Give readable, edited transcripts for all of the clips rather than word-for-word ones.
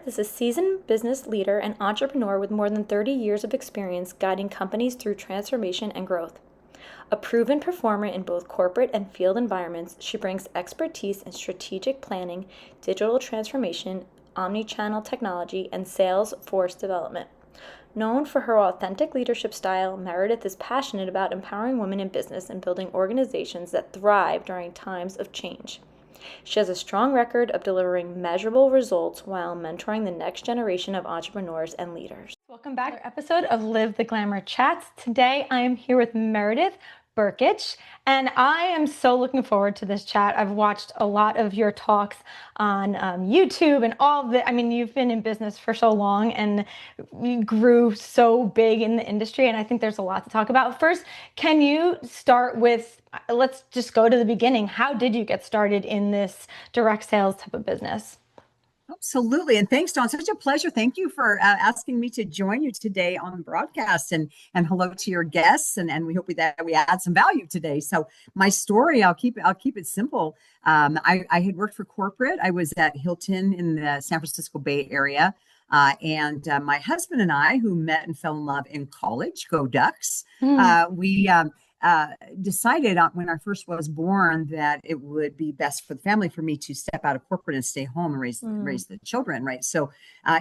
Meredith is a seasoned business leader and entrepreneur with more than 30 years of experience guiding companies through transformation and growth. A proven performer in both corporate and field environments, she brings expertise in strategic planning, digital transformation, omni-channel technology, and sales force development. Known for her authentic leadership style, Meredith is passionate about empowering women in business and building organizations that thrive during times of change. She has a strong record of delivering measurable results while mentoring the next generation of entrepreneurs and leaders. Welcome back to another episode of Live the Glamour Chats. Today I am here with Meredith Berkich, and I am so looking forward to this chat. I've watched a lot of your talks on YouTube and all the, you've been in business for so long and you grew so big in the industry, and I think there's a lot to talk about. First, can you start with, let's just go to the beginning. How did you get started in this direct sales type of business? Absolutely. And thanks, Dawn. Such a pleasure. Thank you for asking me to join you today on the broadcast, and hello to your guests. And we hope that we add some value today. So my story, I'll keep it simple. I had worked for corporate. I was at Hilton in the San Francisco Bay Area. And my husband and I, who met and fell in love in college, go Ducks, we decided when I first was born that it would be best for the family for me to step out of corporate and stay home and raise the children, right? So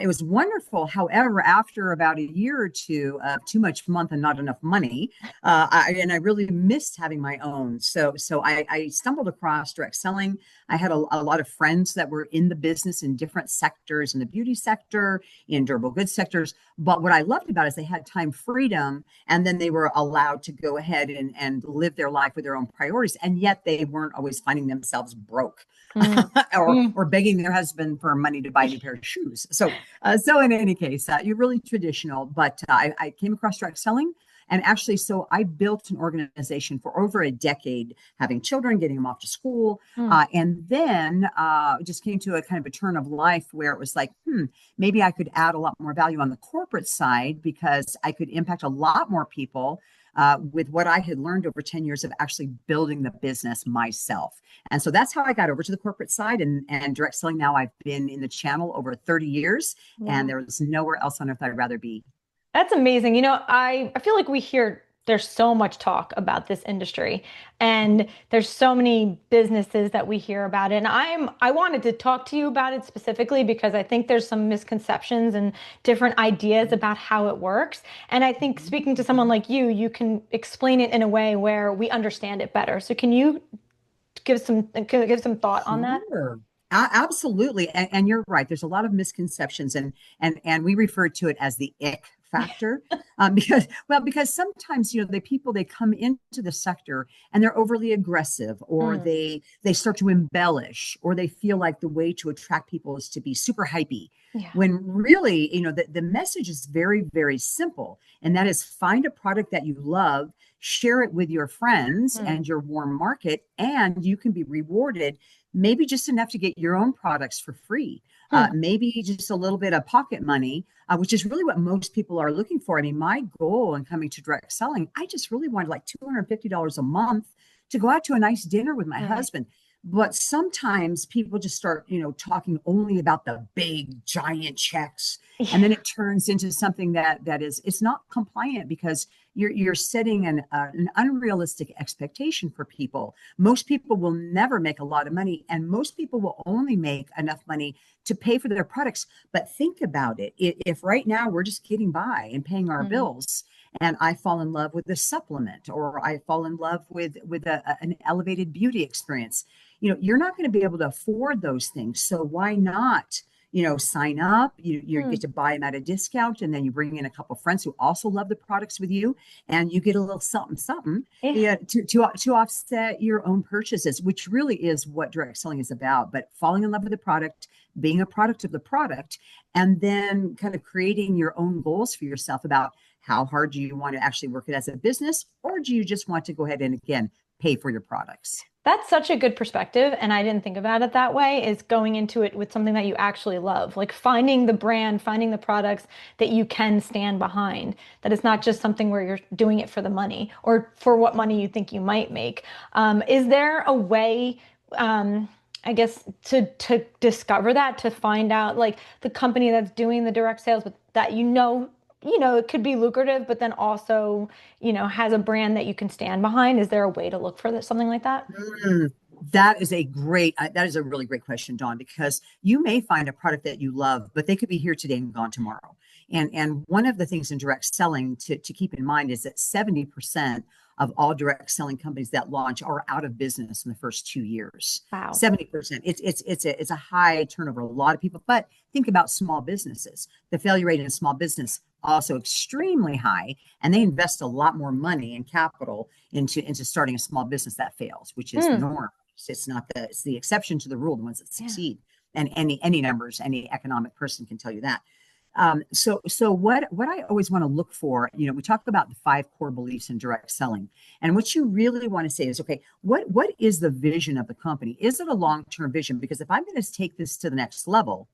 it was wonderful. However, after about a year or two of too much month and not enough money, I really missed having my own. So I stumbled across direct selling. I had a lot of friends that were in the business in different sectors, in the beauty sector, in durable goods sectors. But what I loved about it is they had time freedom, and then they were allowed to go ahead and live their life with their own priorities. And yet they weren't always finding themselves broke or begging their husband for money to buy a new pair of shoes. So in any case, you're really traditional, but I came across direct selling. And actually, so I built an organization for over a decade, having children, getting them off to school. And then just came to a kind of a turn of life where it was like, maybe I could add a lot more value on the corporate side because I could impact a lot more people with what I had learned over 10 years of actually building the business myself. And so that's how I got over to the corporate side and direct selling. Now I've been in the channel over 30 years, and there was nowhere else on earth I'd rather be. That's amazing. I feel like there's so much talk about this industry, and there's so many businesses that we hear about it. And I wanted to talk to you about it specifically because I think there's some misconceptions and different ideas about how it works. And I think speaking to someone like you can explain it in a way where we understand it better. So can you give some thought on that? Sure. Absolutely. And you're right. There's a lot of misconceptions, and we refer to it as the ick factor because sometimes, the people, they come into the sector and they're overly aggressive, or they start to embellish, or they feel like the way to attract people is to be super hypey. When really, the message is very, very simple. And that is, find a product that you love, share it with your friends and your warm market, and you can be rewarded maybe just enough to get your own products for free. Maybe just a little bit of pocket money, which is really what most people are looking for. I mean, my goal in coming to direct selling, I just really wanted like $250 a month to go out to a nice dinner with my husband. But sometimes people just start, talking only about the big giant checks. And then it turns into something that is, it's not compliant because you're setting an unrealistic expectation for people. Most people will never make a lot of money, and most people will only make enough money to pay for their products. But think about it. If right now we're just getting by and paying our bills, and I fall in love with a supplement, or I fall in love with an elevated beauty experience, you're not going to be able to afford those things. So why not, sign up, you get to buy them at a discount, and then you bring in a couple of friends who also love the products with you, and you get a little something to offset your own purchases, which really is what direct selling is about. But falling in love with the product, being a product of the product, and then kind of creating your own goals for yourself about how hard do you want to actually work it as a business, or do you just want to go ahead and, again, pay for your products? That's such a good perspective, and I didn't think about it that way, is going into it with something that you actually love, like finding the brand, finding the products that you can stand behind, that it's not just something where you're doing it for the money or for what money you think you might make. Is there a way, I guess to discover that, to find out like the company that's doing the direct sales, but that it could be lucrative, but then also, has a brand that you can stand behind? Is there a way to look for something like that? Mm, that is that is a really great question, Dawn, because you may find a product that you love, but they could be here today and gone tomorrow. And one of the things in direct selling to keep in mind is that 70% of all direct selling companies that launch are out of business in the first 2 years. Wow. 70%. It's a high turnover. A lot of people, but think about small businesses. The failure rate in a small business also extremely high, and they invest a lot more money and capital into starting a small business that fails, which is the norm. It's the exception to the rule, the ones that succeed. And any numbers, any economic person can tell you that. So what I always want to look for, we talk about the 5 core beliefs in direct selling, and what you really want to say is, okay, what is the vision of the company? Is it a long-term vision? Because if I'm going to take this to the next level,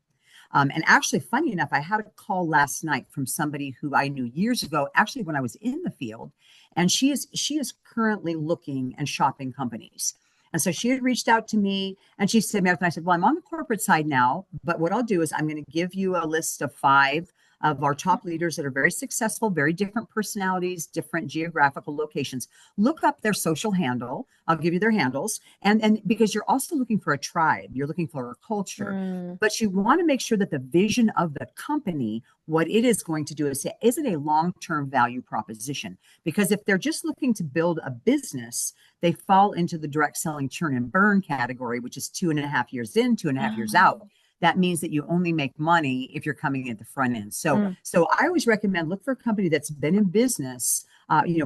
and actually, funny enough, I had a call last night from somebody who I knew years ago, actually when I was in the field, and she is currently looking and shopping companies. And so she had reached out to me and she said, Meredith, and I said, well, I'm on the corporate side now, but what I'll do is I'm going to give you a list of 5 of our top leaders that are very successful, very different personalities, different geographical locations. Look up their social handle. I'll give you their handles. And because you're also looking for a tribe, you're looking for a culture, but you want to make sure that the vision of the company, what it is going to do is it a long-term value proposition? Because if they're just looking to build a business, they fall into the direct selling churn and burn category, which is 2.5 years in, 2.5 years out. That means that you only make money if you're coming at the front end. So I always recommend look for a company that's been in business,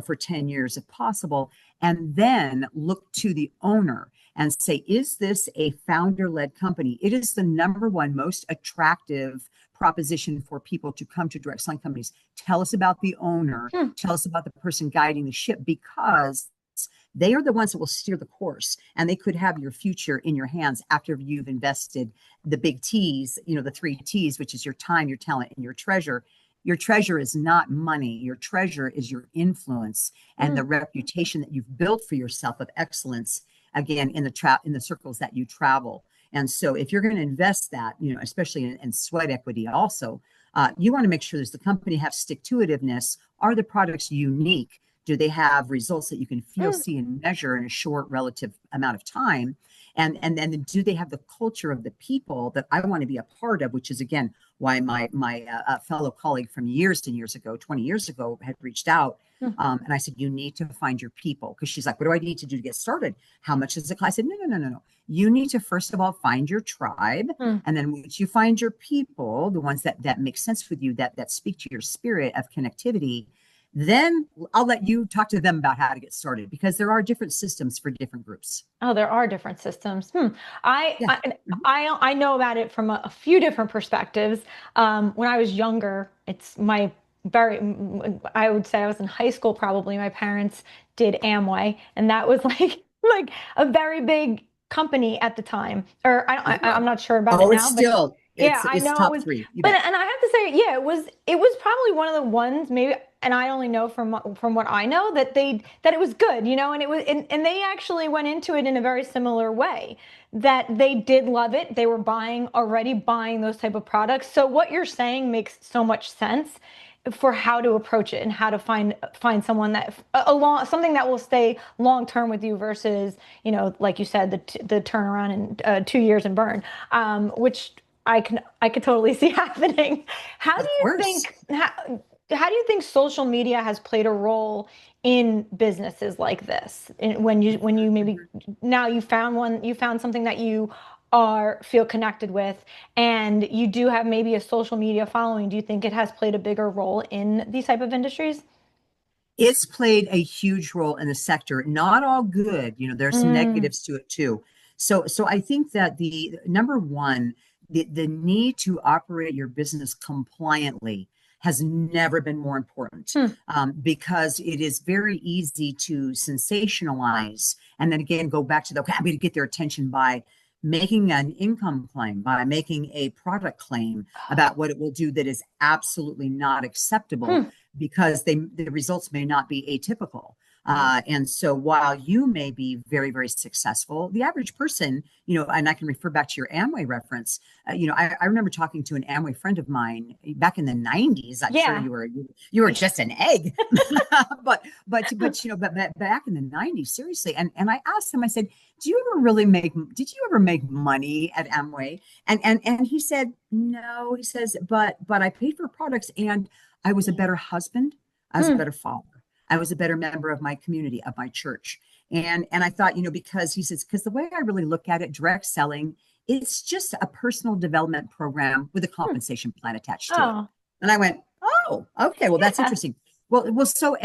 for 10 years if possible, and then look to the owner and say, is this a founder-led company? It is the number one most attractive proposition for people to come to direct selling companies. Tell us about the owner. Tell us about the person guiding the ship, because they are the ones that will steer the course, and they could have your future in your hands after you've invested the big T's, the 3 T's, which is your time, your talent, and your treasure. Your treasure is not money. Your treasure is your influence and the reputation that you've built for yourself of excellence, again, in the circles that you travel. And so if you're going to invest that, especially in sweat equity also, you want to make sure that the company have stick-to-itiveness. Are the products unique? Do they have results that you can feel, see, and measure in a short relative amount of time? And then do they have the culture of the people that I want to be a part of, which is, again, why my fellow colleague from years and years ago, 20 years ago, had reached out. And I said, you need to find your people. Because she's like, what do I need to do to get started? How much is the class? I said, no. You need to, first of all, find your tribe. And then once you find your people, the ones that make sense with you, that speak to your spirit of connectivity, then I'll let you talk to them about how to get started, because there are different systems for different groups. Oh, there are different systems. I know about it from a few different perspectives. When I was younger, I would say I was in high school probably. My parents did Amway, and that was like a very big company at the time. Or I'm not sure about it now. It's still, I know top it was, 3. and I have to say, it was probably one of the ones, maybe, and I only know from what I know that it was good, and it was, and they actually went into it in a very similar way, that they did love it. They were already buying those type of products. So what you're saying makes so much sense for how to approach it and how to find someone that something that will stay long term with you versus, like you said, the turnaround in 2 years and burn, which I could totally see happening. How do you think social media has played a role in businesses like this? When you maybe now you found something that you feel connected with, and you do have maybe a social media following. Do you think it has played a bigger role in these type of industries? It's played a huge role in the sector. Not all good, there's some negatives to it too. So I think that the number one, the need to operate your business compliantly has never been more important, because it is very easy to sensationalize and then again go back to okay, I'm going to get their attention by making an income claim, by making a product claim about what it will do that is absolutely not acceptable, because the results may not be atypical. And so while you may be very, very successful, the average person, and I can refer back to your Amway reference, I remember talking to an Amway friend of mine back in the 90s. I'm sure you were just an egg, but back in the 90s, seriously. And I asked him, I said, did you ever make money at Amway? And he said, no. He says, but I paid for products, and I was a better husband. I was a better father. I was a better member of my community, of my church. And I thought, because he says, because the way I really look at it, direct selling, it's just a personal development program with a compensation plan attached to it. And I went, oh, okay, well, that's interesting. So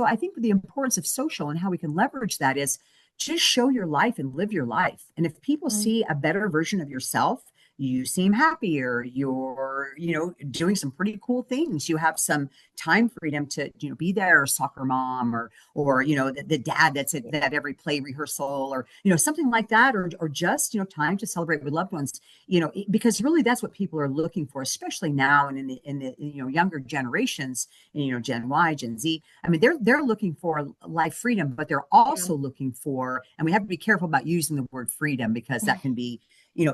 I think the importance of social and how we can leverage that is just show your life and live your life. And if people see a better version of yourself, you seem happier, you're, doing some pretty cool things. You have some time freedom to, be there, a soccer mom or the dad that's at every play rehearsal or, something like that, or just, time to celebrate with loved ones, because really that's what people are looking for, especially now and in the younger generations, Gen Y, Gen Z. I mean, they're looking for life freedom, but they're also looking for, and we have to be careful about using the word freedom because that can be,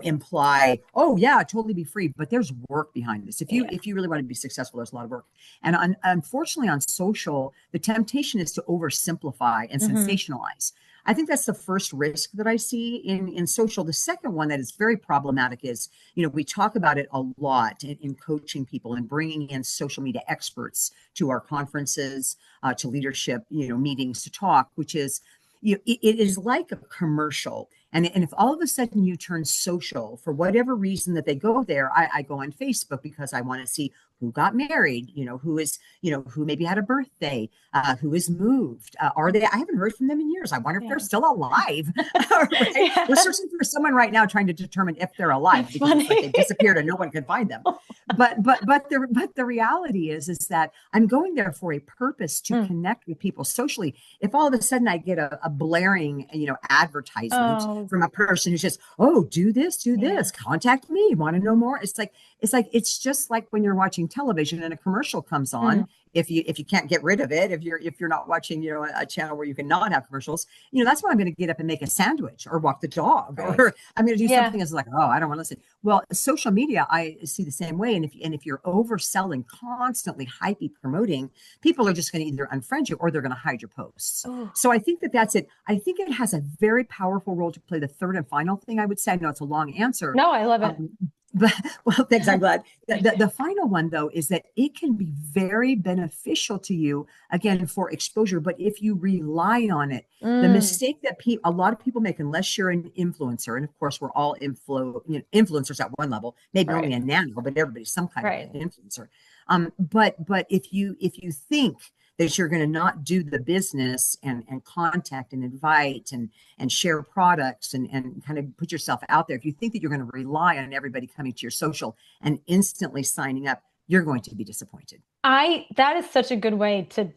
imply, oh yeah, totally be free. But there's work behind this. If you really want to be successful, there's a lot of work. And unfortunately on social, the temptation is to oversimplify and sensationalize. I think that's the first risk that I see in social. The second one that is very problematic is, we talk about it a lot in coaching people and bringing in social media experts to our conferences, to leadership, meetings to talk, which is, it is like a commercial. And if all of a sudden you turn social for whatever reason that they go there, I go on Facebook because I want to see who got married, who is, who maybe had a birthday, who is moved. I haven't heard from them in years. I wonder if they're still alive. Right? We're searching for someone right now trying to determine if they're alive because it's like they disappeared and no one could find them. But the reality is that I'm going there for a purpose to connect with people socially. If all of a sudden I get a blaring, advertisement from a person who's just, oh, do this, contact me, want to know more. It's just like when you're watching television and a commercial comes on. If you can't get rid of it, if you're not watching, a channel where you can not have commercials, that's why I'm going to get up and make a sandwich or walk the dog, or I'm going to do something that's like, oh, I don't want to listen. Well, social media, I see the same way. And if you're overselling, constantly hypey promoting, people are just going to either unfriend you or they're going to hide your posts. So I think that's it. I think it has a very powerful role to play. The third and final thing I would say, I know it's a long answer. No, I love it. Well, thanks. I'm glad. The final one, though, is that it can be very beneficial to you, again, for exposure. But if you rely on it, the mistake that a lot of people make, unless you're an influencer, and of course, we're all influencers at one level, maybe only a nano, but everybody's some kind of an influencer. But if you think that you're going to not do the business and contact and invite and share products and kind of put yourself out there, if you think that you're going to rely on everybody coming to your social and instantly signing up, you're going to be disappointed. That is such a good way to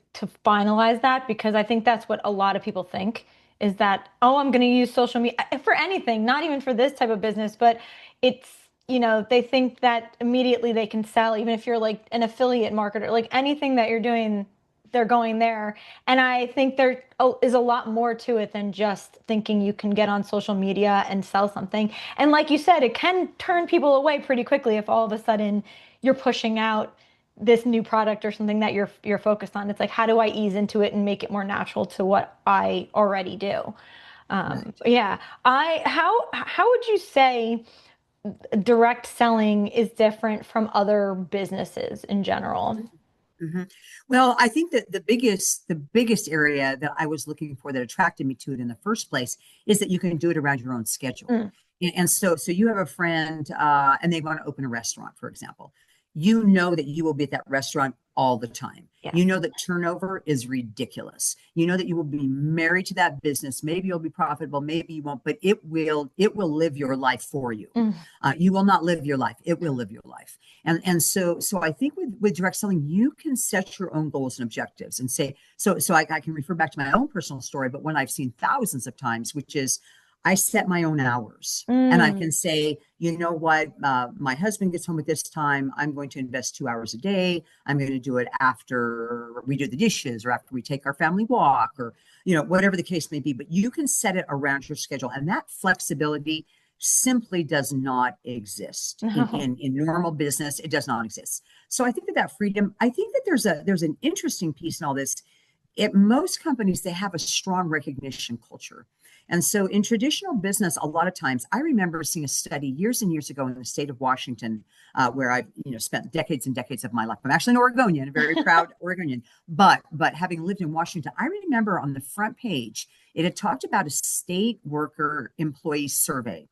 finalize that, because I think that's what a lot of people think is that, oh, I'm going to use social media for anything, not even for this type of business, but it's, they think that immediately they can sell, even if you're like an affiliate marketer, like anything that you're doing, they're going there. And I think there is a lot more to it than just thinking you can get on social media and sell something. And like you said, it can turn people away pretty quickly if all of a sudden you're pushing out this new product or something that you're focused on. It's like, how do I ease into it and make it more natural to what I already do? Yeah. How would you say direct selling is different from other businesses in general? Well, I think that the biggest area that I was looking for that attracted me to it in the first place is that you can do it around your own schedule. And so you have a friend and they want to open a restaurant, for example. You know that you will be at that restaurant all the time. You know that turnover is ridiculous. You know that you will be married to that business. Maybe you'll be profitable, maybe you won't, but it will live your life for you. You will not live your life. It will live your life. And so I think with direct selling, you can set your own goals and objectives and say, so I can refer back to my own personal story, but one I've seen thousands of times, which is I set my own hours, and I can say, you know what, my husband gets home at this time. I'm going to invest 2 hours a day. I'm going to do it after we do the dishes or after we take our family walk, or, whatever the case may be. But you can set it around your schedule, and that flexibility simply does not exist in normal business. It does not exist. So I think that freedom, I think that there's an interesting piece in all this. At most companies, they have a strong recognition culture. And so in traditional business, a lot of times, I remember seeing a study years and years ago in the state of Washington, where I've spent decades and decades of my life. I'm actually an Oregonian, a very proud Oregonian. But having lived in Washington, I remember on the front page, it had talked about a state worker employee survey.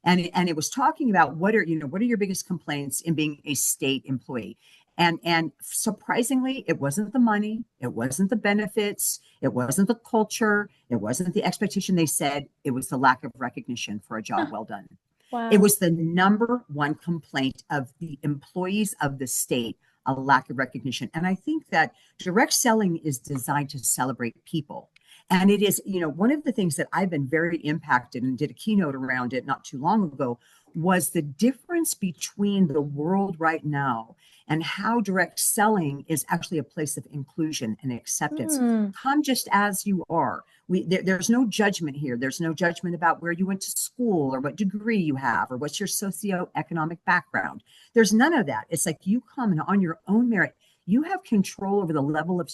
And it was talking about what are your biggest complaints in being a state employee. And surprisingly, it wasn't the money, it wasn't the benefits, it wasn't the culture, it wasn't the expectation. They said it was the lack of recognition for a job well done. Wow. It was the number one complaint of the employees of the state, a lack of recognition. And I think that direct selling is designed to celebrate people. And it is, one of the things that I've been very impacted and did a keynote around it not too long ago was the difference between the world right now and how direct selling is actually a place of inclusion and acceptance. Come just as you are. There's no judgment here. There's no judgment about where you went to school or what degree you have or what's your socioeconomic background. There's none of that. It's like you come and on your own merit, you have control over the level of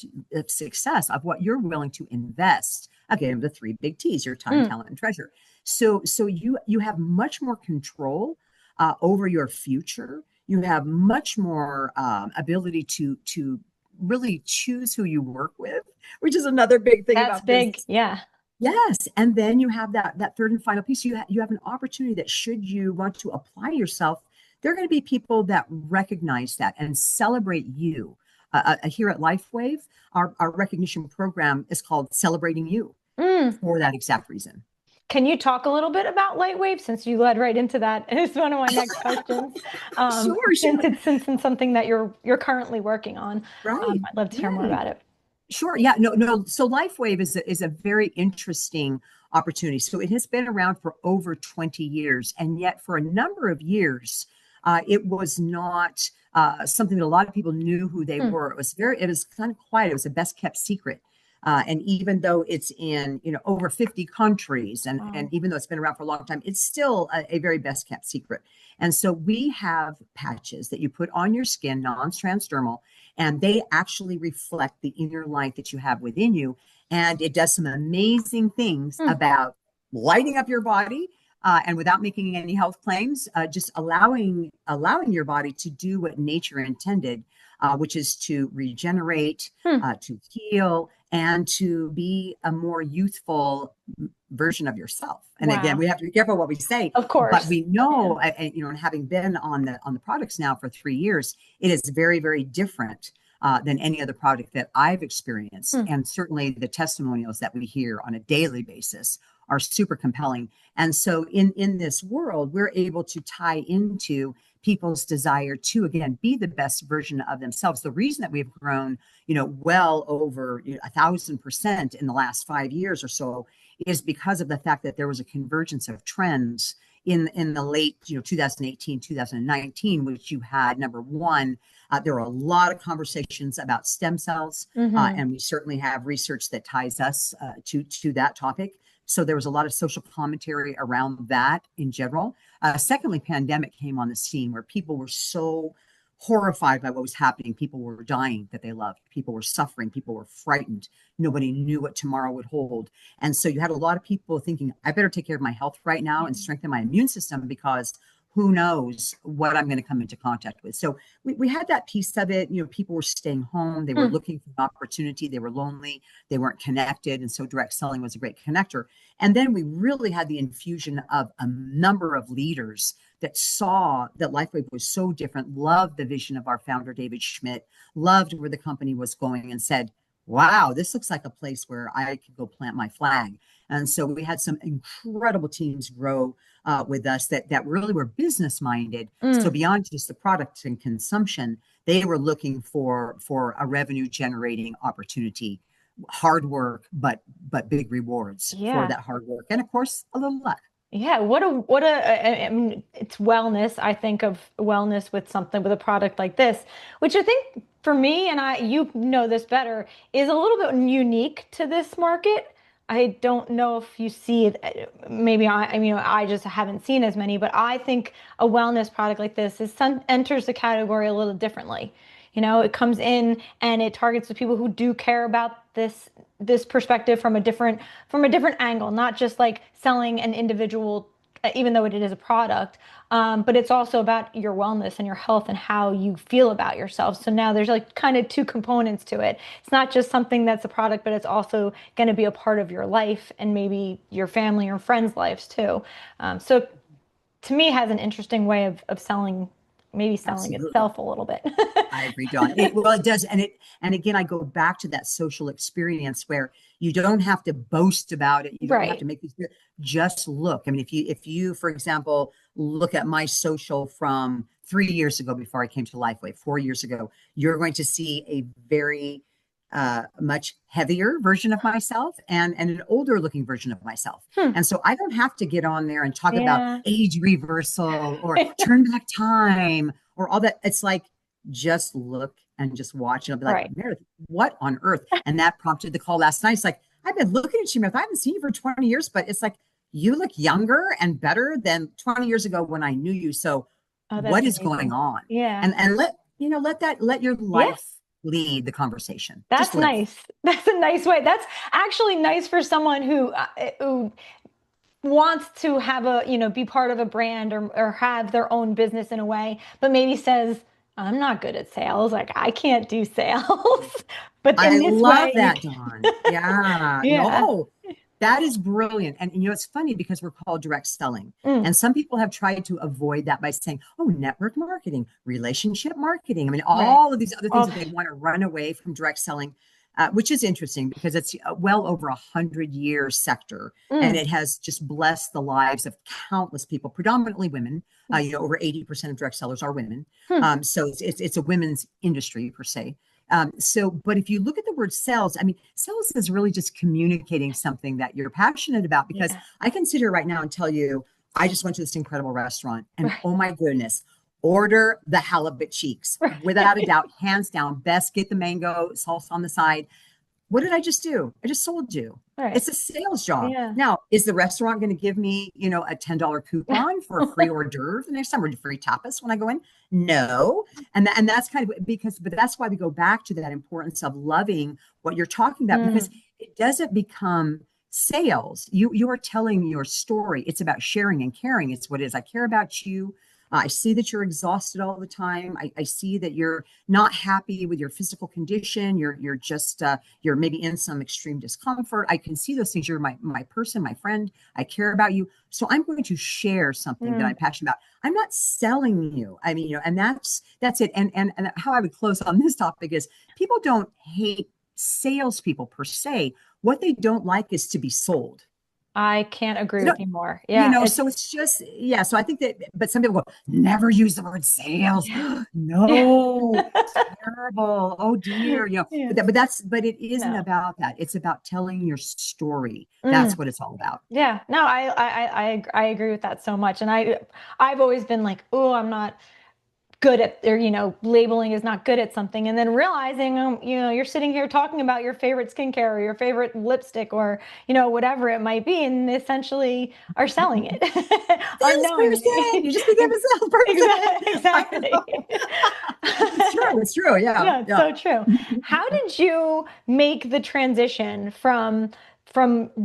success of what you're willing to invest. Again, the 3 big T's, your time, talent, and treasure. So you have much more control over your future. You have much more ability to really choose who you work with, which is another big thing. That's about big. business. Yeah. Yes. And then you have that third and final piece. You have an opportunity that should you want to apply yourself, there are going to be people that recognize that and celebrate you. Here at LifeWave, our recognition program is called Celebrating You for that exact reason. Can you talk a little bit about Lightwave, since you led right into that? It's one of my next questions. Sure. Since it's something that you're currently working on, Right. I'd love to hear more about it. Sure. Yeah. No. So LifeWave is a very interesting opportunity. So it has been around for over 20 years, and yet for a number of years, it was not something that a lot of people knew who they were. It was kind of quiet. It was a best kept secret. And even though it's in over 50 countries, and even though it's been around for a long time, it's still a very best kept secret. And so we have patches that you put on your skin, non-transdermal, and they actually reflect the inner light that you have within you. And it does some amazing things about lighting up your body. And without making any health claims, just allowing your body to do what nature intended, which is to regenerate, to heal, and to be a more youthful version of yourself. And again, we have to be careful what we say. Of course. But we know, and having been on the products now for 3 years, it is very, very different than any other product that I've experienced. And certainly the testimonials that we hear on a daily basis are super compelling. And so in this world, we're able to tie into people's desire to, again, be the best version of themselves. The reason that we've grown, well over 1,000% in the last 5 years or so is because of the fact that there was a convergence of trends in the late, 2018, 2019, which you had, number one, there were a lot of conversations about stem cells, and we certainly have research that ties us to that topic. So there was a lot of social commentary around that in general. Secondly, pandemic came on the scene where people were so horrified by what was happening. People were dying that they loved. People were suffering. People were frightened. Nobody knew what tomorrow would hold. And so you had a lot of people thinking, I better take care of my health right now and strengthen my immune system, because who knows what I'm going to come into contact with. So we had that piece of it. People were staying home. They were looking for an opportunity. They were lonely. They weren't connected. And so direct selling was a great connector. And then we really had the infusion of a number of leaders that saw that LifeWave was so different, loved the vision of our founder, David Schmidt, loved where the company was going, and said, wow, this looks like a place where I could go plant my flag. And so we had some incredible teams grow with us that really were business minded. So beyond just the product and consumption, they were looking for a revenue generating opportunity, hard work, but big rewards for that hard work. And of course, a little luck. Yeah, I mean, it's wellness. I think of wellness with something with a product like this, which I think for me, and you know this better, is a little bit unique to this market. I don't know if you see it. Maybe I mean, I just haven't seen as many, but I think a wellness product like this enters the category a little differently. It comes in and it targets the people who do care about this perspective from a different angle, not just like selling an individual, even though it is a product, but it's also about your wellness and your health and how you feel about yourself. So now there's like kind of two components to it. It's not just something that's a product, but it's also going to be a part of your life and maybe your family or friends' lives too. So to me, it has an interesting way of selling, maybe selling Absolutely. itself a little bit. I agree, Dawn. Well, it does, and again, I go back to that social experience where you don't have to boast about it. You don't have Right. to make these. Just look. I mean, if you, for example, look at my social from 3 years ago before I came to Lifeway, 4 years ago, you're going to see a very much heavier version of myself and an older looking version of myself. Hmm. And so I don't have to get on there and talk about Yeah. age reversal or turn back time or all that. It's like just look and just watch. And I'll be like, Right. Meredith, what on earth? And that prompted the call last night. It's like, I've been looking at you, Meredith. I haven't seen you for 20 years, but it's like, you look younger and better than 20 years ago when I knew you. So Oh, what that's is going amazing. on? Yeah. And let your Yeah. life lead the conversation. Just That's live. nice. That's a nice way. That's actually nice for someone who wants to have be part of a brand or have their own business in a way, but maybe says, I'm not good at sales. Like I can't do sales. But in I this love way, you that, can. Dawn. Yeah. Yeah. No, that is brilliant. And it's funny because we're called direct selling. Mm, And some people have tried to avoid that by saying, oh, network marketing, relationship marketing. I mean, right. all of these other things All that they want to run away from direct selling, which is interesting because it's well over 100-year sector. And mm, it has just blessed the lives of countless people, predominantly women. mm, Over 80% of direct sellers are women. hmm, So it's a women's industry per se. But if you look at the word sales, I mean, sales is really just communicating something that you're passionate about. Because yeah. I can sit here right now and tell you, I just went to this incredible restaurant, and Right. oh my goodness, order the halibut cheeks without a Right. doubt, hands down, best. Get the mango sauce on the side. What did I just do? I just sold you. Right. It's a sales job. Yeah. Now, is the restaurant going to give me, a $10 coupon for a free hors d'oeuvre the next time or free tapas when I go in? No. And that's kind of but that's why we go back to that importance of loving what you're talking about because Mm, it doesn't become sales. You are telling your story. It's about sharing and caring. It's what it is. I care about you. I see that you're exhausted all the time. I see that you're not happy with your physical condition. You're just you're maybe in some extreme discomfort. I can see those things. You're my person, my friend. I care about you. So I'm going to share something that mm. I'm passionate about. I'm not selling you. I mean, and that's it. And how I would close on this topic is people don't hate salespeople per se. What they don't like is to be sold. I can't agree They with don't, you more. Yeah. so it's just, yeah. So I think that, but some people go, never use the word sales. Yeah. Yeah. No, it's terrible. Oh dear. Yeah. But it isn't No. about that. It's about telling your story. That's Mm. what it's all about. Yeah, no, I agree with that so much. And I've always been like, oh, I'm not good at, or labeling is not good at something, and then realizing, you're sitting here talking about your favorite skincare or your favorite lipstick or whatever it might be, and essentially are selling it Salesperson. unknowingly. You just became a salesperson. Exactly, I exactly. know. It's true. It's true. Yeah. Yeah, it's Yeah. so true. How did you make the transition from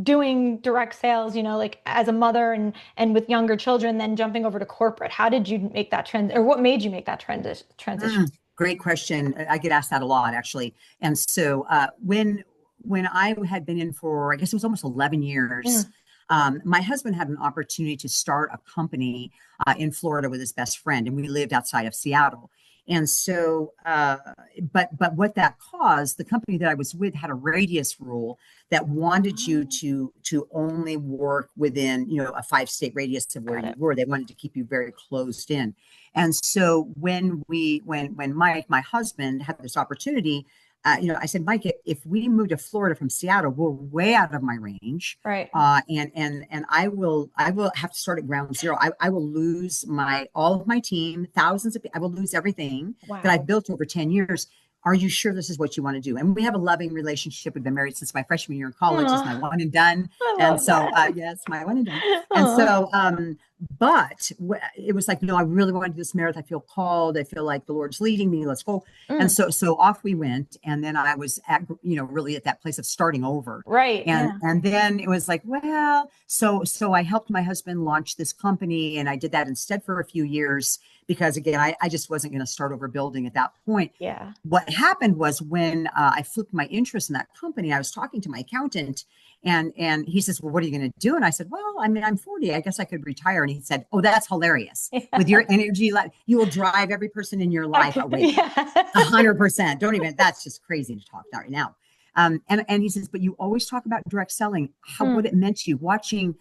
doing direct sales, like as a mother and with younger children, then jumping over to corporate? How did you make that trend, or what made you make that transition? Great question. I get asked that a lot, actually. And so when I had been in for, I guess it was almost 11 years, Mm, my husband had an opportunity to start a company in Florida with his best friend, and we lived outside of Seattle. And so, but what that caused, the company that I was with had a radius rule that wanted you oh, to only work within, a 5-state radius of where got you it. were. They wanted to keep you very closed in. And so when my husband had this opportunity, I said, Mike, if we move to Florida from Seattle, we're way out of my range. Right. And I will have to start at ground zero. I will lose all of my team, thousands of, I will lose everything that I've built over 10 years. Are you sure this is what you want to do? And we have a loving relationship. We've been married since my freshman year in college. It's my one and done. And so, yes, my one and done. And so, but it was like, no, I really want to do this, Meredith. I feel called. I feel like the Lord's leading me. Let's go. And so off we went. And then I was really at that place of starting over. Right. And then it was like, well, so I helped my husband launch this company, and I did that instead for a few years because, again, I just wasn't going to start over building at that point. Yeah. What happened was when I flipped my interest in that company, I was talking to my accountant, and he says, well, what are you going to do? And I said, well, I mean, I'm 40. I guess I could retire. And he said, oh, that's hilarious. With your energy, you will drive every person in your life away. 100%. Don't even, that's just crazy to talk about right now. And he says, but you always talk about direct selling, what it meant to you, watching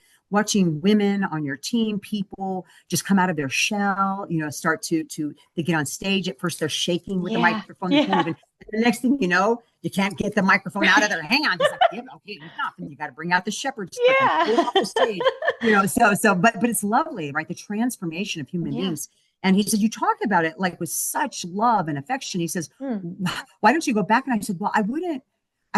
women on your team, people just come out of their shell, start to they get on stage. At first they're shaking with the microphone. The next thing you know, you can't get the microphone out of their hand. It's like, okay, enough. And you got to bring out the shepherd's stick and pull off the stage. But it's lovely, right? The transformation of human beings. And he said, you talk about it like with such love and affection. He says, why don't you go back? And I said, well, I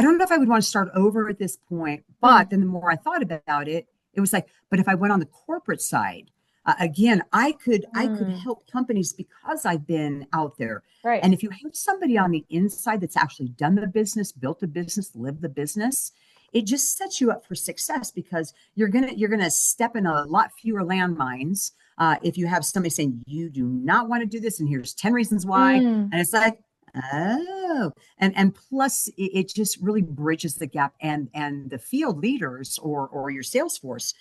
don't know if I would want to start over at this point. But then the more I thought about it, it was like, but if I went on the corporate side, again, I could help companies because I've been out there. Right. And if you have somebody on the inside that's actually done the business, built the business, lived the business, it just sets you up for success because you're gonna step in a lot fewer landmines. If you have somebody saying you do not want to do this, and here's 10 reasons why, and it's like, oh, and plus it just really bridges the gap, and the field leaders or your sales force,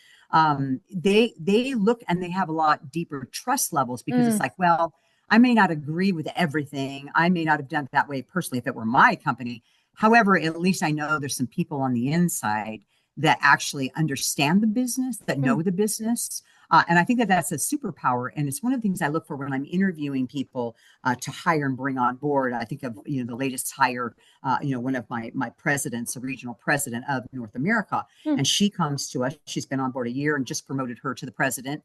they look and they have a lot deeper trust levels because it's like, well, I may not agree with everything. I may not have done it that way personally if it were my company. However, at least I know there's some people on the inside that actually understand the business, that know the business. And I think that that's a superpower. And it's one of the things I look for when I'm interviewing people to hire and bring on board. I think of, the latest hire, one of my presidents, a regional president of North America, and she comes to us. She's been on board a year and just promoted her to the president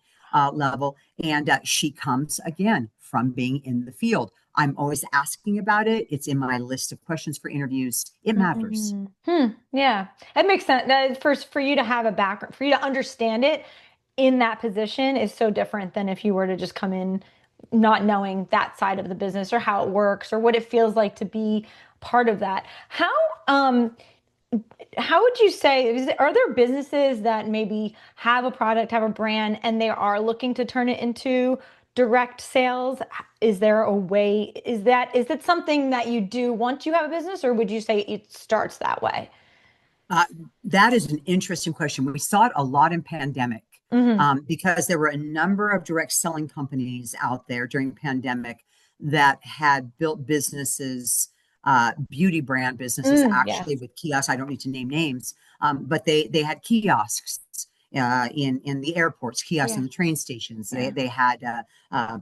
level. And she comes again from being in the field. I'm always asking about it. It's in my list of questions for interviews. It matters. Yeah, that makes sense. That for you to have a background, for you to understand it in that position is so different than if you were to just come in not knowing that side of the business or how it works or what it feels like to be part of that. How would you say, are there businesses that maybe have a product, have a brand, and they are looking to turn it into direct sales? Is there a way, is that something that you do once you have a business, or would you say it starts that way? That is an interesting question. We saw it a lot in pandemic because there were a number of direct selling companies out there during pandemic that had built businesses, beauty brand businesses, actually with kiosks. I don't need to name names, but they had kiosks in the airports, kiosks in the train stations. They had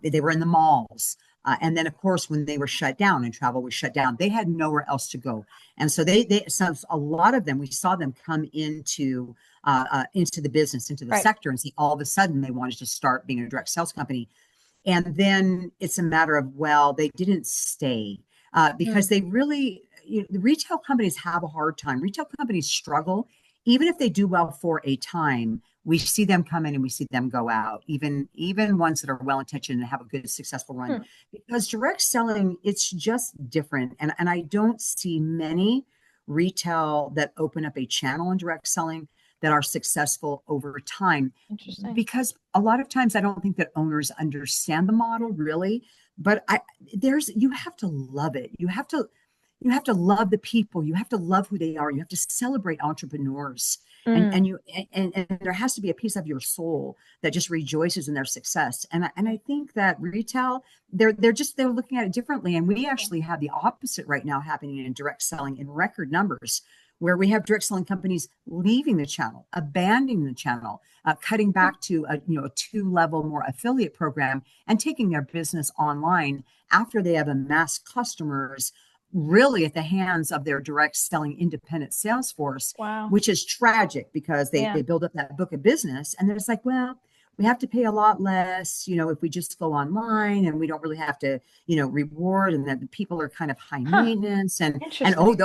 they were in the malls. And then, of course, when they were shut down and travel was shut down, they had nowhere else to go. And so so a lot of them, we saw them come into the business, into the sector, and see all of a sudden they wanted to start being a direct sales company. And then it's a matter of, well, they didn't stay because they really, the retail companies have a hard time. Retail companies struggle. Even if they do well for a time, we see them come in and we see them go out, even ones that are well-intentioned and have a good, successful run. Because direct selling, it's just different. And I don't see many retail that open up a channel in direct selling that are successful over time. Interesting. Because a lot of times I don't think that owners understand the model really, but you have to love it. You have to love the people. You have to love who they are. You have to celebrate entrepreneurs, and there has to be a piece of your soul that just rejoices in their success. And I think that retail, they're looking at it differently. And we actually have the opposite right now happening in direct selling in record numbers, where we have direct selling companies leaving the channel, abandoning the channel, cutting back to a 2-level more affiliate program and taking their business online after they have amassed customers really at the hands of their direct selling independent sales force, Wow. which is tragic because they build up that book of business and then it's like, well, we have to pay a lot less, if we just go online and we don't really have to, reward, and that the people are kind of high maintenance and Interesting.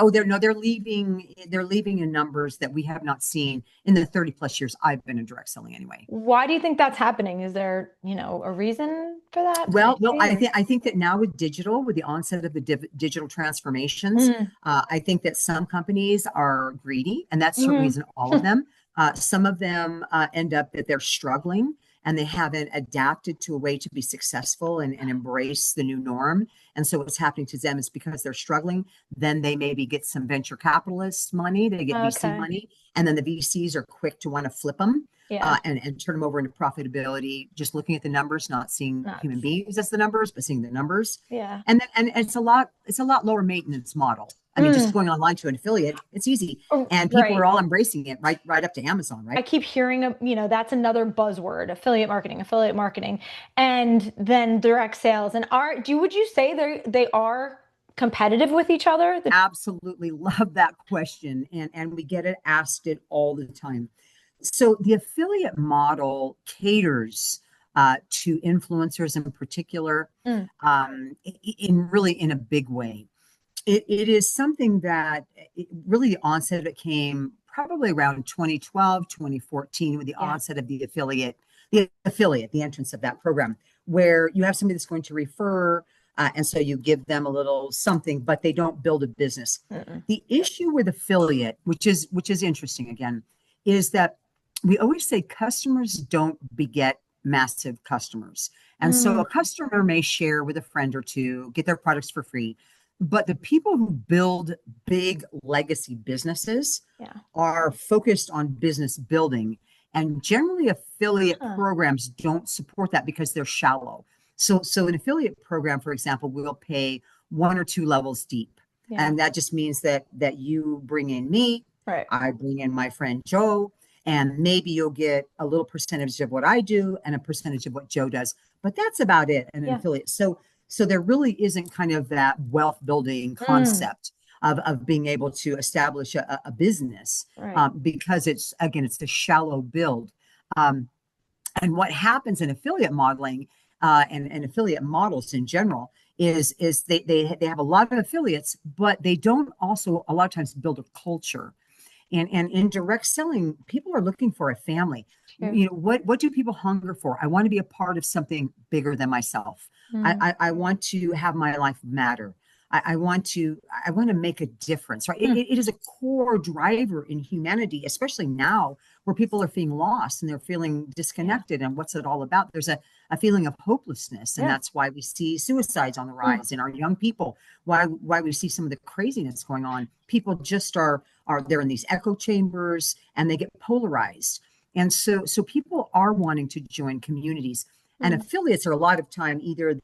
they're leaving in numbers that we have not seen in the 30 plus years I've been in direct selling anyway. Why do you think that's happening? Is there, a reason for that? Well, I think that now with the onset of the digital transformations, Mm, I think that some companies are greedy, and that certainly mhm. isn't all of them. Some of them end up that they're struggling and they haven't adapted to a way to be successful and embrace the new norm. And so what's happening to them is because they're struggling, then they maybe get some venture capitalist money, they get VC Okay. money, and then the VCs are quick to want to flip them Yeah. and turn them over into profitability, just looking at the numbers, not seeing human Nuts. beings as the numbers, but seeing the numbers. Yeah. And it's a lot lower maintenance model. I mean, just Mm. going online to an affiliate, it's easy. Oh, And people are right. all embracing it right up to Amazon, I right? keep hearing, that's another buzzword, affiliate marketing, and then direct sales. And would you say they are competitive with each other? Absolutely love that question. And we get it asked it all the time. So the affiliate model caters to influencers in particular, Mm, in a big way. It is something that really the onset of it came probably around 2012, 2014 with the yeah. onset of the entrance of that program, where you have somebody that's going to refer, and so you give them a little something, but they don't build a business. Mm-mm. The issue with affiliate, which is interesting again, is that we always say customers don't beget massive customers. And so Mm, a customer may share with a friend or two, get their products for free. But the people who build big legacy businesses yeah. are focused on business building. And generally, affiliate Huh. programs don't support that because they're shallow. So an affiliate program, for example, will pay one or two levels deep. Yeah. And that just means that you bring in me, Right. I bring in my friend Joe, and maybe you'll get a little percentage of what I do and a percentage of what Joe does. But that's about it in an Yeah. affiliate. So there really isn't kind of that wealth building Mm, concept of being able to establish a business, right. because it's a shallow build. Um, and what happens in affiliate modeling, and affiliate models in general is they have a lot of affiliates, but they don't also a lot of times build a culture. And in direct selling, people are looking for a family. True. What do people hunger for? I want to be a part of something bigger than myself. Mm, I want to have my life matter. I want to make a difference, right? mm, It is a core driver in humanity, especially now where people are feeling lost and they're feeling yeah. disconnected. And what's it all about? There's a feeling of hopelessness. And Yeah. that's why we see suicides on the Mm, rise in our young people, why we see some of the craziness going on. People just are they're in these echo chambers and they get polarized. And so people are wanting to join communities. And mm, affiliates are a lot of time either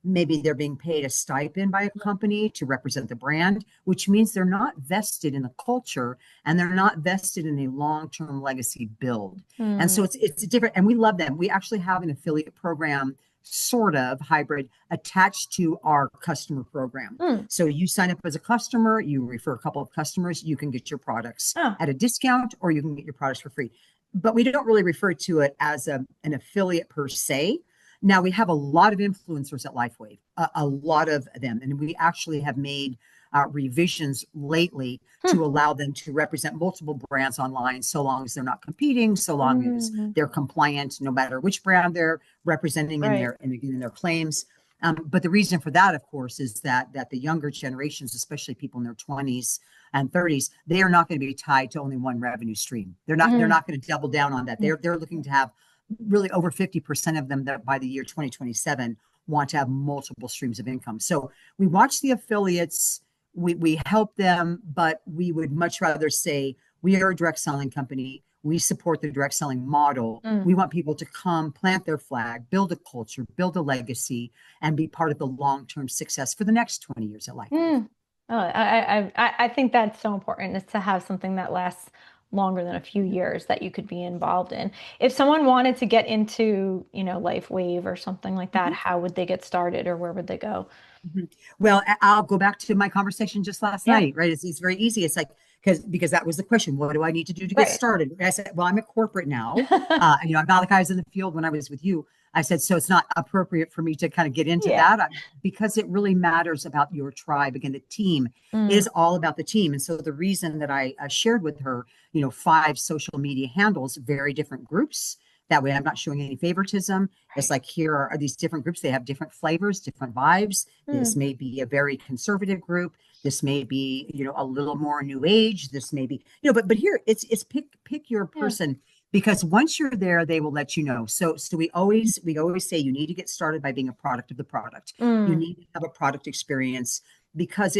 maybe they're being paid a stipend by a company to represent the brand, which means they're not vested in the culture and they're not vested in a long-term legacy build. And mm, so it's different. And we love them. We actually have an affiliate program, sort of hybrid, attached to our customer program. mm. So you sign up as a customer, you refer a couple of customers, you can get your products Oh, at a discount or you can get your products for free. But we don't really refer to it as an affiliate per se. Now we have a lot of influencers at LifeWave, a lot of them, and we actually have made revisions lately hmm. to allow them to represent multiple brands online, so long as they're not competing, so long as Mm, they're compliant, no matter which brand they're representing in right. their claims. But the reason for that, of course, is that the younger generations, especially people in their 20s and 30s, they are not going to be tied to only one revenue stream. They're Mm, not going to double down on that. They're looking to have really over 50% of them that by the year 2027 want to have multiple streams of income. So we watch the affiliates, we help them, but we would much rather say we are a direct selling company. We support the direct selling model. mm, We want people to come, plant their flag, build a culture, build a legacy, and be part of the long-term success for the next 20 years at LifeWave. mm. Oh, I think that's so important is to have something that lasts longer than a few years that you could be involved in. If someone wanted to get into, Life Wave or something like that, how would they get started, or where would they go? Mhm. Well, I'll go back to my conversation just last Yeah. night, right? It's very easy. It's like, because that was the question. What do I need to do to get Right. started? And I said, well, I'm at corporate now. I'm not like I was in the field when I was with you. I said, so it's not appropriate for me to kind of get into Yeah. that because it really matters about your tribe. Again, the team Mm. is all about the team. And so the reason that I shared with her, 5 social media handles, very different groups. That way I'm not showing any favoritism. It's Right. like, here are these different groups. They have different flavors, different vibes. This Mm. may be a very conservative group. This may be, a little more new age. This may be, but here it's pick your Yeah. person, because once you're there, they will let you know. So we always say you need to get started by being a product of the product. You Mm. need to have a product experience, because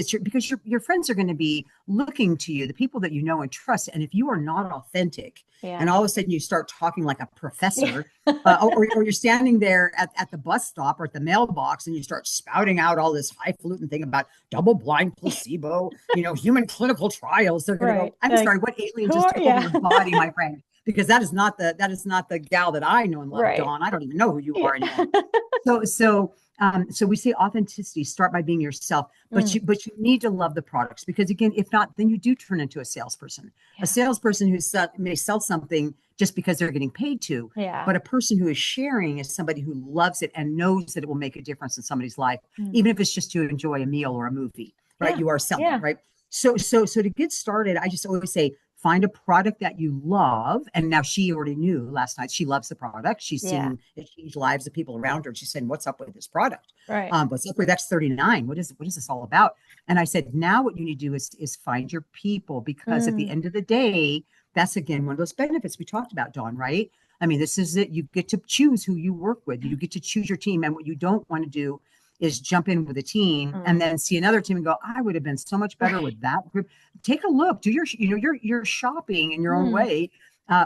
your friends are going to be looking to you, the people that you know and trust. And if you are not authentic, and Yeah. all of a sudden you start talking like a Yeah. professor, or you're standing there at the bus stop or at the mailbox, and you start spouting out all this highfalutin thing about double blind placebo, human clinical trials, they're going to go, Right. I'm Like, sorry, what alien who just are, took over yeah. your body, my friend? Because that is not the gal that I know and love, Right. Dawn. I don't even know who you Yeah. are anymore. So we say authenticity, start by being yourself, but Mm. you need to love the products, because again, if not, then you do turn into a salesperson. A Yeah. salesperson may sell something just because they're getting paid to, Yeah. but a person who is sharing is somebody who loves it and knows that it will make a difference in somebody's life, Mm. even if it's just to enjoy a meal or a movie, right? Yeah. You are selling, Yeah. right? So to get started, I just always say, find a product that you love. And now she already knew last night she loves the product. She's Yeah. seen it change lives of people around her. She's saying, "What's up with this product? Right. What's up with X39? What is this all about?" And I said, now what you need to do is find your people, because at the Mm. end of the day, that's again one of those benefits we talked about, Dawn, right? I mean, this is it. You get to choose who you work with. You get to choose your team. And what you don't want to do is jump in with a team and Mm. then see another team and go, I would have been so much better Right. with that group. Take a look, do your shopping in your own Mm. way,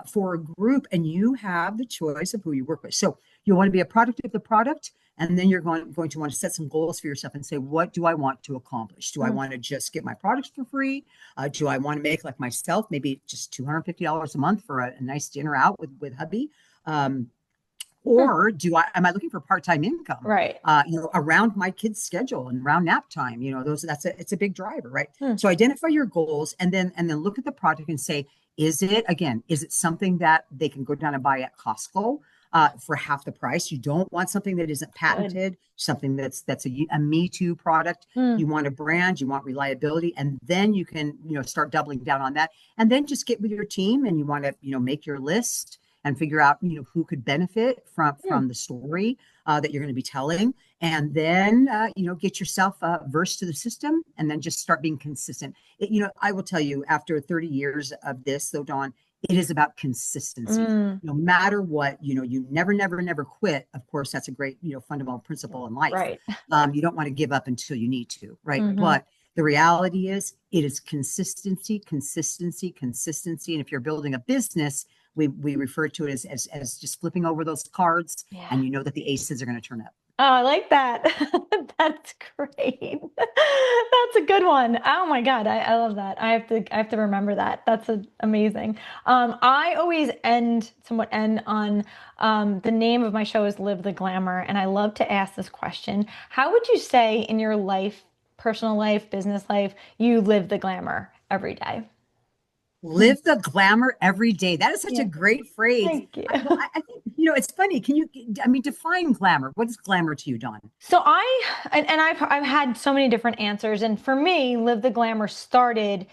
for a group, and you have the choice of who you work with. So you want to be a product of the product, and then you're going to want to set some goals for yourself and say, what do I want to accomplish? Do I Mm. want to just get my products for free? Do I want to make like myself, maybe just $250 a month for a nice dinner out with hubby? Um, Mm. or am I looking for part-time income, Right. around my kids' schedule and around nap time? It's a big driver, right? Mm. So identify your goals, and then look at the project and say, is it something that they can go down and buy at Costco for half the price? You don't want something that isn't Good. patented, something that's a Me Too product. Mm. You want a brand, you want reliability, and then you can, start doubling down on that. And then just get with your team, and you want to, make your list and figure out, who could benefit from Mm. the story that you're going to be telling. And then, get yourself versed to the system, and then just start being consistent. I will tell you, after 30 years of this, though, Dawn, it is about consistency. Mm. No matter what, you never, never, never quit. Of course, that's a great, fundamental principle in life. Right. You don't want to give up until you need to, right? Hmm. But the reality is, it is consistency, consistency, consistency. And if you're building a business, we refer to it as just flipping over those cards, Yeah. and you know that the aces are going to turn up. Oh, I like that. That's great. That's a good one. Oh my God. I love that. I have to remember that. That's amazing. I always somewhat end on, the name of my show is Live the Glamour. And I love to ask this question. How would you say in your life, personal life, business life, you live the glamour every day? Live the glamour every day. That is such a Yeah. great phrase. Thank you. I think, it's funny. Define glamour. What is glamour to you, Dawn? So I've had so many different answers. And for me, Live the Glamour started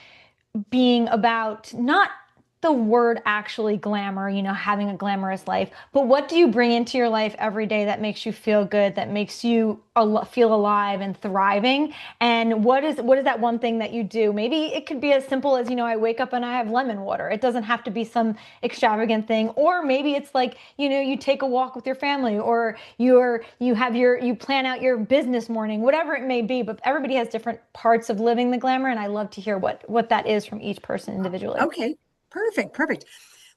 being about not the word actually glamour, having a glamorous life, but what do you bring into your life every day that makes you feel good, that makes you feel alive and thriving? And what is that one thing that you do? Maybe it could be as simple as, I wake up and I have lemon water. It doesn't have to be some extravagant thing. Or maybe it's like, you take a walk with your family, or you plan out your business morning, whatever it may be. But everybody has different parts of living the glamour, and I love to hear what that is from each person individually. Okay, perfect, perfect.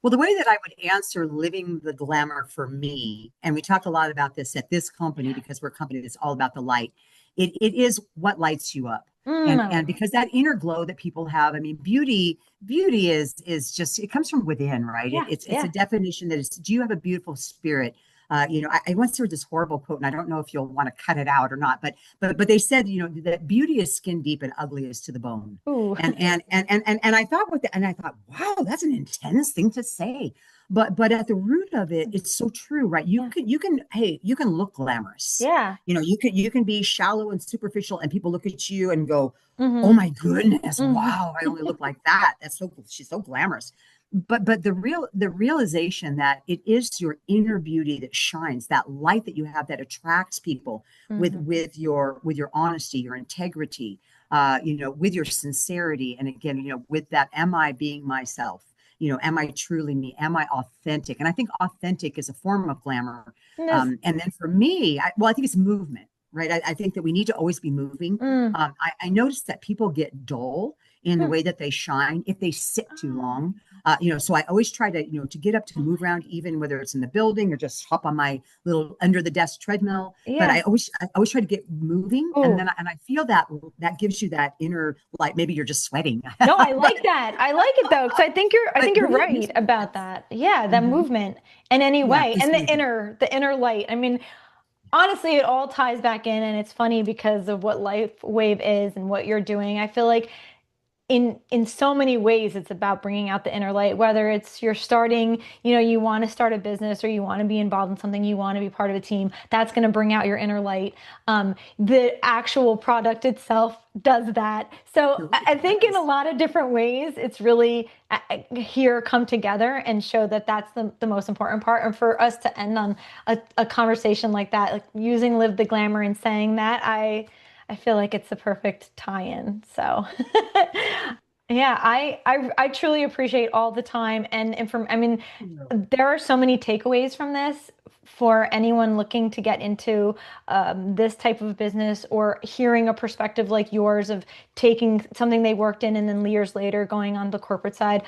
Well, the way that I would answer living the glamour for me, and we talk a lot about this at this company, Yeah. because we're a company that's all about the light. It is what lights you up. And because that inner glow that people have, I mean, beauty is just, it comes from within, right? Yeah, It's a definition that is, do you have a beautiful spirit? I once heard this horrible quote, and I don't know if you'll want to cut it out or not, but they said, that beauty is skin deep and ugly is to the bone. Ooh. And I thought with that, and I thought, wow, that's an intense thing to say. But at the root of it, it's so true, right? You can look glamorous. Yeah. You can be shallow and superficial, and people look at you and go, Mm-hmm. oh my goodness, Mm-hmm. wow, I only look like that. She's so glamorous. But the realization that it is your inner beauty that shines, that light that you have that attracts people with your honesty, your integrity, with your sincerity, and again, with that, am I being myself? Am I truly me? Am I authentic? And I think authentic is a form of glamour. And then for me, I think it's movement, right? I think that we need to always be moving. I noticed that people get dull in the way that they shine if they sit too long. So I always try to get up, to move around, even whether it's in the building or just hop on my little under the desk treadmill. Yeah. But I always try to get moving. And then I feel that gives you that inner, like maybe you're just sweating. No, I like that. I like it though, because I think you're right about that. Yeah, that movement in any way, and the inner light. I mean, honestly, it all ties back in, and it's funny because of what Life Wave is and what you're doing. I feel like in so many ways it's about bringing out the inner light, whether it's you're starting, you want to start a business, or you want to be involved in something, you want to be part of a team, that's going to bring out your inner light. The actual product itself does that. So I think in a lot of different ways, it's really here come together and show that that's the most important part. And for us to end on a conversation like that, like using Live the Glamour and saying that, I feel like it's the perfect tie-in. So yeah, I truly appreciate all the time and I mean, there are so many takeaways from this for anyone looking to get into this type of business, or hearing a perspective like yours of taking something they worked in and then years later going on the corporate side.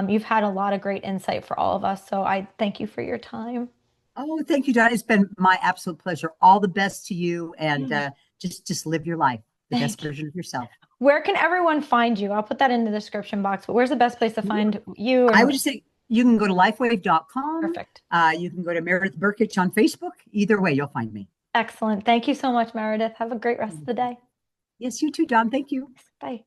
You've had a lot of great insight for all of us. So I thank you for your time. Oh, thank you, Donna. It's been my absolute pleasure. All the best to you, and just live your life, the best version of yourself. Where can everyone find you? I'll put that in the description box, but where's the best place to find you? I would just say you can go to lifewave.com. Perfect. You can go to Meredith Berkich on Facebook. Either way, you'll find me. Excellent. Thank you so much, Meredith. Have a great rest of the day. Yes, you too, Don. Thank you. Bye.